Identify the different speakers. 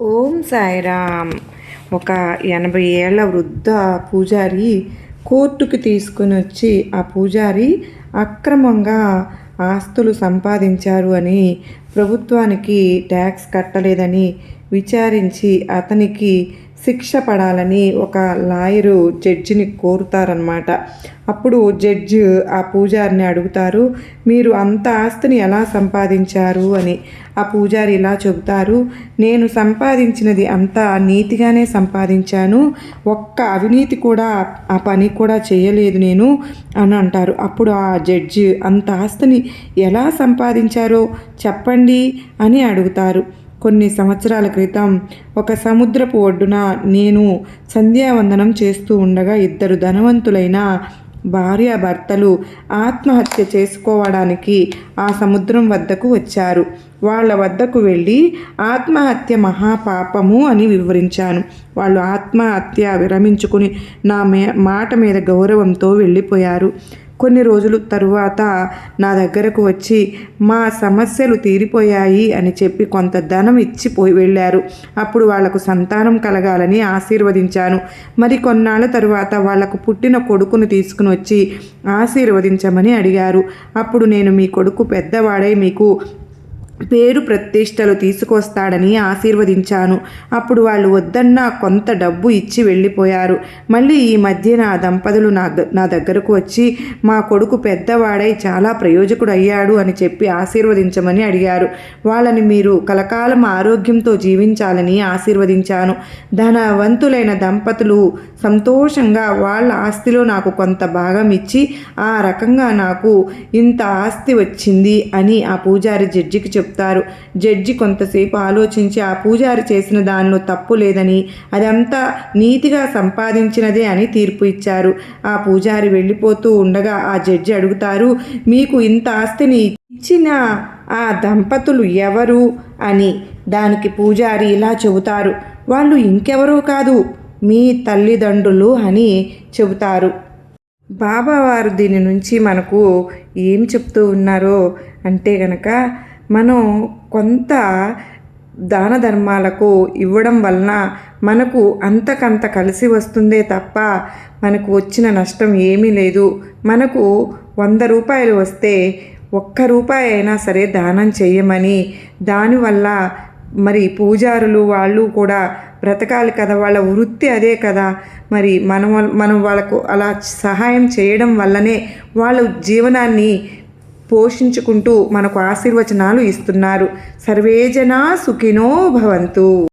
Speaker 1: ఓం సాయిరామ్. ఒక 80 ఏళ్ల వృద్ధ పూజారి కోర్టుకి తీసుకుని వచ్చి ఆ పూజారి అక్రమంగా ఆస్తులు సంపాదించారు అని, ప్రభుత్వానికి ట్యాక్స్ కట్టలేదని విచారించి అతనికి శిక్ష పడాలని ఒక లాయరు జడ్జిని కోరుతారనమాట. అప్పుడు జడ్జి ఆ పూజారిని అడుగుతారు, మీరు అంత ఆస్తిని ఎలా సంపాదించారు అని. ఆ పూజారి ఇలా చెబుతారు, నేను సంపాదించినది అంతా నీతిగానే సంపాదించాను, ఒక్క అవినీతి కూడా ఆ పని కూడా చేయలేదు నేను అని అంటారు. అప్పుడు ఆ జడ్జి అంత ఆస్తిని ఎలా సంపాదించారో చెప్పండి అని అడుగుతారు. కొన్ని సంవత్సరాల క్రితం ఒక సముద్రపు ఒడ్డున నేను సంధ్యావందనం చేస్తూ ఉండగా 2 ధనవంతులైన భార్యాభర్తలు ఆత్మహత్య చేసుకోవడానికి ఆ సముద్రం వద్దకు వచ్చారు. వాళ్ళ వద్దకు వెళ్ళి ఆత్మహత్య మహాపాపము అని వివరించాను. వాళ్ళు ఆత్మహత్య విరమించుకుని నా మాట మీద గౌరవంతో వెళ్ళిపోయారు. కొన్ని రోజుల తరువాత నా దగ్గరకు వచ్చి మా సమస్యలు తీరిపోయాయి అని చెప్పి కొంత ధనం ఇచ్చిపోయి వెళ్ళారు. అప్పుడు వాళ్లకు సంతానం కలగాలని ఆశీర్వదించాను. మరి కొన్నాళ్ళ తరువాత వాళ్లకు పుట్టిన కొడుకును తీసుకుని వచ్చి ఆశీర్వదించమని అడిగారు. అప్పుడు నేను మీ కొడుకు పెద్దవాడై మీకు పేరు ప్రతిష్టలు తీసుకొస్తాడని ఆశీర్వదించాను. అప్పుడు వాళ్ళు వద్దన్నా కొంత డబ్బు ఇచ్చి వెళ్ళిపోయారు. మళ్ళీ ఈ మధ్యన ఆ దంపతులు నా దగ్గరకు వచ్చి మా కొడుకు పెద్దవాడై చాలా ప్రయోజకుడు అయ్యాడు అని చెప్పి ఆశీర్వదించమని అడిగారు. వాళ్ళని మీరు కలకాలం ఆరోగ్యంతో జీవించాలని ఆశీర్వదించాను. ధనవంతులైన దంపతులు సంతోషంగా వాళ్ళ ఆస్తిలో నాకు కొంత భాగం ఇచ్చి ఆ రకంగా నాకు ఇంత ఆస్తి వచ్చింది అని ఆ పూజారి జడ్జికి చెప్తారు. జడ్జి కొంతసేపు ఆలోచించి ఆ పూజారి చేసిన దానిలో తప్పు లేదని, అదంతా నీతిగా సంపాదించినదే అని తీర్పు ఇచ్చారు. ఆ పూజారి వెళ్ళిపోతూ ఉండగా ఆ జడ్జి అడుగుతారు, మీకు ఇంత ఆస్తిని ఇచ్చిన ఆ దంపతులు ఎవరు అని. దానికి పూజారి ఇలా చెబుతారు, వాళ్ళు ఇంకెవరూ కాదు, మీ తల్లిదండ్రులు అని చెబుతారు. బాబావారు దీని నుంచి మనకు ఏం చెప్తూ ఉన్నారో అంటే గనక, మనం కొంత దాన ధర్మాలకు ఇవ్వడం వలన మనకు అంతకంత కలిసి వస్తుందే తప్ప మనకు వచ్చిన నష్టం ఏమీ లేదు. మనకు 100 రూపాయలు వస్తే 1 రూపాయి అయినా సరే దానం చేయమని, దానివల్ల మరి పూజారులు వాళ్ళు కూడా బ్రతకాలి కదా, వాళ్ళ వృత్తి అదే కదా. మరి మనం వాళ్ళకు అలా సహాయం చేయడం వల్లనే వాళ్ళ జీవనాన్ని పోషించుకుంటూ మనకు ఆశీర్వచనాలు ఇస్తున్నారు. సర్వే జనా సుఖినో భవంతు.